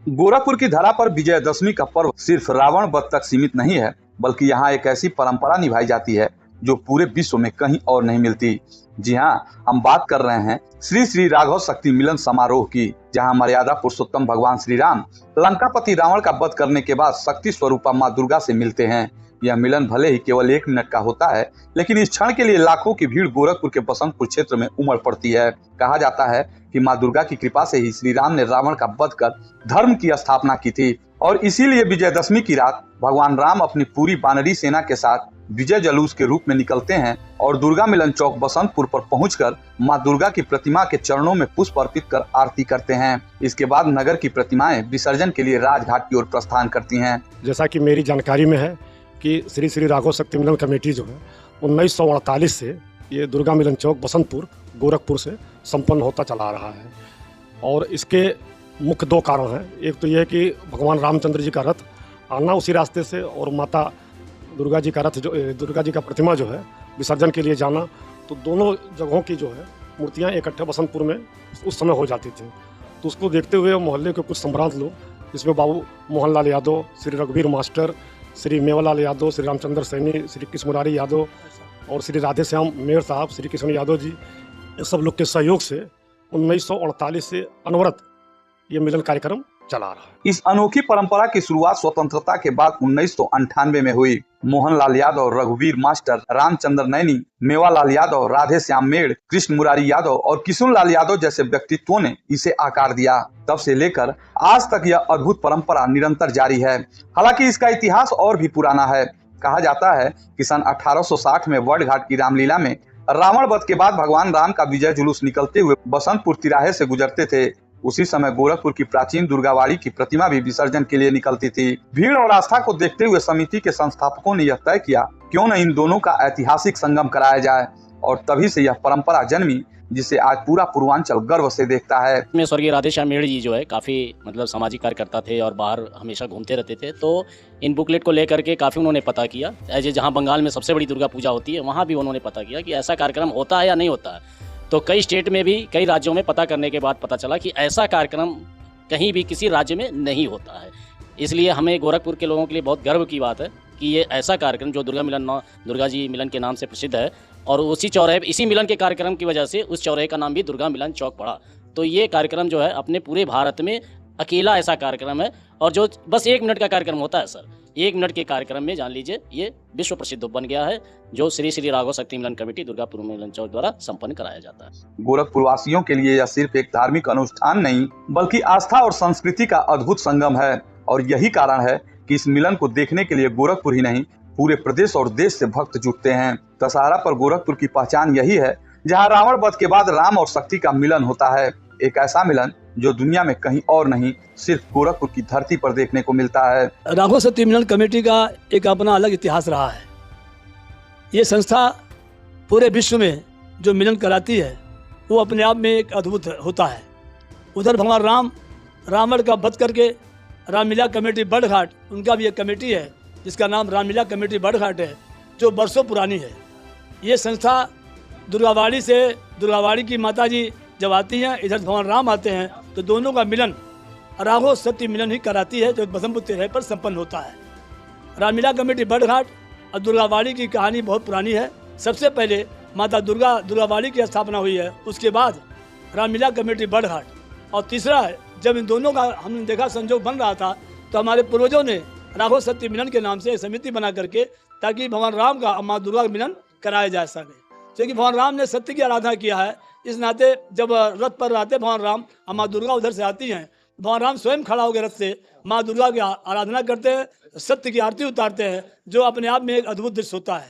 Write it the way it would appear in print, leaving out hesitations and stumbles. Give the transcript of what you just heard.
गोरखपुर की धरा पर विजयदशमी का पर्व सिर्फ रावण वध तक सीमित नहीं है, बल्कि यहाँ एक ऐसी परंपरा निभाई जाती है जो पूरे विश्व में कहीं और नहीं मिलती। जी हाँ, हम बात कर रहे हैं श्री श्री राघव शक्ति मिलन समारोह की, जहाँ मर्यादा पुरुषोत्तम भगवान श्री राम लंकापति रावण का वध करने के बाद शक्ति स्वरूपा माँ दुर्गा से मिलते हैं। यह मिलन भले ही केवल 1 मिनट का होता है, लेकिन इस क्षण के लिए लाखों की भीड़ गोरखपुर के बसंतपुर क्षेत्र में उमड़ पड़ती है। कहा जाता है कि माँ दुर्गा की कृपा से ही श्री राम ने रावण का वध कर धर्म की स्थापना की थी और इसीलिए विजयदशमी की रात भगवान राम अपनी पूरी वानरी सेना के साथ विजय जुलूस के रूप में निकलते हैं और दुर्गा मिलन चौक बसंतपुर पर पहुंचकर माँ दुर्गा की प्रतिमा के चरणों में पुष्प अर्पित कर आरती करते हैं। इसके बाद नगर की प्रतिमाएं विसर्जन के लिए राजघाट की ओर प्रस्थान करती हैं। जैसा कि मेरी जानकारी में है कि श्री श्री राघव शक्ति मिलन कमेटी जो है 1948 से ये दुर्गा मिलन चौक बसंतपुर गोरखपुर से संपन्न होता चला आ रहा है और इसके मुख्य 2 कारण हैं। एक तो यह कि भगवान रामचंद्र जी का रथ आना उसी रास्ते से और माता दुर्गा जी का रथ जो दुर्गा जी का प्रतिमा जो है विसर्जन के लिए जाना, तो दोनों जगहों की जो है मूर्तियाँ इकट्ठे बसंतपुर में उस समय हो जाती थी। तो उसको देखते हुए मोहल्ले के कुछ संभ्रांत लोग, जिसमें बाबू मोहनलाल यादव, श्री रघुवीर मास्टर, श्री मेवालाल यादव, श्री रामचंद्र सैनी, श्री कृष्ण मुरारी यादव और श्री राधे श्याम मेयर साहब, श्री किशन यादव जी, सब लोग के सहयोग से 1948 से अनवरत ये मिलन कार्यक्रम चला रहा है। इस अनोखी परंपरा की शुरुआत स्वतंत्रता के बाद 1998 में हुई। मोहनलाल यादव, रघुवीर मास्टर, रामचंद्र नैनी, मेवालाल यादव, राधे श्याम मेड़, कृष्ण मुरारी यादव और किशन लाल यादव जैसे व्यक्तित्वों ने इसे आकार दिया। तब से लेकर आज तक यह अद्भुत परंपरा निरंतर जारी है। हालांकि इसका इतिहास और भी पुराना है। कहा जाता है कि सन 1860 में वर्डघाट की रामलीला में रावण वध के बाद भगवान राम का विजय जुलूस निकलते हुए बसंतपुर तिराहे से गुजरते थे। उसी समय गोरखपुर की प्राचीन दुर्गावाड़ी की प्रतिमा भी विसर्जन के लिए निकलती थी। भीड़ और आस्था को देखते हुए समिति के संस्थापकों ने यह तय किया क्यों न इन दोनों का ऐतिहासिक संगम कराया जाए और तभी से यह परंपरा जन्मी, जिसे आज पूरा पूर्वांचल गर्व से देखता है। में स्वर्गीय राधे श्याम मेड़ जी जो है काफ़ी सामाजिक कार्यकर्ता थे और बाहर हमेशा घूमते रहते थे, तो इन बुकलेट को लेकर के काफ़ी उन्होंने पता किया। ऐसे जहाँ बंगाल में सबसे बड़ी दुर्गा पूजा होती है, वहाँ भी उन्होंने पता किया कि ऐसा कार्यक्रम होता है या नहीं होता है। तो कई स्टेट में भी, कई राज्यों में पता करने के बाद पता चला कि ऐसा कार्यक्रम कहीं भी किसी राज्य में नहीं होता है। इसलिए हमें गोरखपुर के लोगों के लिए बहुत गर्व की बात है कि ये ऐसा कार्यक्रम जो दुर्गा जी मिलन के नाम से प्रसिद्ध है और उसी चौराहे, इसी मिलन के कार्यक्रम की वजह से उस चौराहे का नाम भी दुर्गा मिलन चौक पड़ा। तो ये कार्यक्रम जो है अपने पूरे भारत में अकेला ऐसा कार्यक्रम है और जो बस 1 मिनट का कार्यक्रम होता है सर, 1 मिनट के कार्यक्रम में जान लीजिए ये विश्व प्रसिद्ध बन गया है, जो श्री श्री राघव शक्ति मिलन कमेटी दुर्गापुर मिलन चौक द्वारा संपन्न कराया जाता है। गोरखपुर वासियों के लिए यह सिर्फ एक धार्मिक अनुष्ठान नहीं, बल्कि आस्था और संस्कृति का अद्भुत संगम है और यही कारण है कि इस मिलन को देखने के लिए गोरखपुर ही नहीं, पूरे प्रदेश और देश से भक्त जुटते हैं। दशहरा पर गोरखपुर की पहचान यही है, जहाँ रावण वध के बाद राम और शक्ति का मिलन होता है। एक ऐसा मिलन जो दुनिया में कहीं और नहीं, सिर्फ गोरखपुर की धरती पर देखने को मिलता है। राघव शक्ति मिलन कमेटी का एक अपना अलग इतिहास रहा है। ये संस्था पूरे विश्व में जो मिलन कराती है वो अपने आप में एक अद्भुत होता है। उधर भगवान राम रावण का वध करके रामलीला कमेटी बड़घाट, उनका भी एक कमेटी है जिसका नाम रामलीला कमेटी बड़घाट है, जो बरसों पुरानी है। ये संस्था दुर्गावाड़ी से, दुर्गावाड़ी की माता जी जब आती हैं, इधर भगवान राम आते हैं, तो दोनों का मिलन राघव शक्ति मिलन ही कराती है, जो बसंतपुर तिराहे पर संपन्न होता है। रामलीला कमेटी बड़घाट और दुर्गावाड़ी की कहानी बहुत पुरानी है। सबसे पहले माता दुर्गावाड़ी की स्थापना हुई है, उसके बाद रामलीला कमेटी बड़घाट, और तीसरा जब इन दोनों का हमने देखा संजोग बन रहा था, तो हमारे पूर्वजों ने राघव शक्ति मिलन के नाम से एक समिति बना करके, ताकि भगवान राम का माँ दुर्गा का मिलन कराया जा सके। क्योंकि भगवान राम ने सत्य की आराधना किया है, इस नाते जब रथ पर रहते भगवान राम, माँ दुर्गा उधर से आती हैं, भगवान राम स्वयं खड़ा होकर रथ से माँ दुर्गा की आराधना करते हैं, सत्य की आरती उतारते हैं, जो अपने आप में एक अद्भुत दृश्य होता है।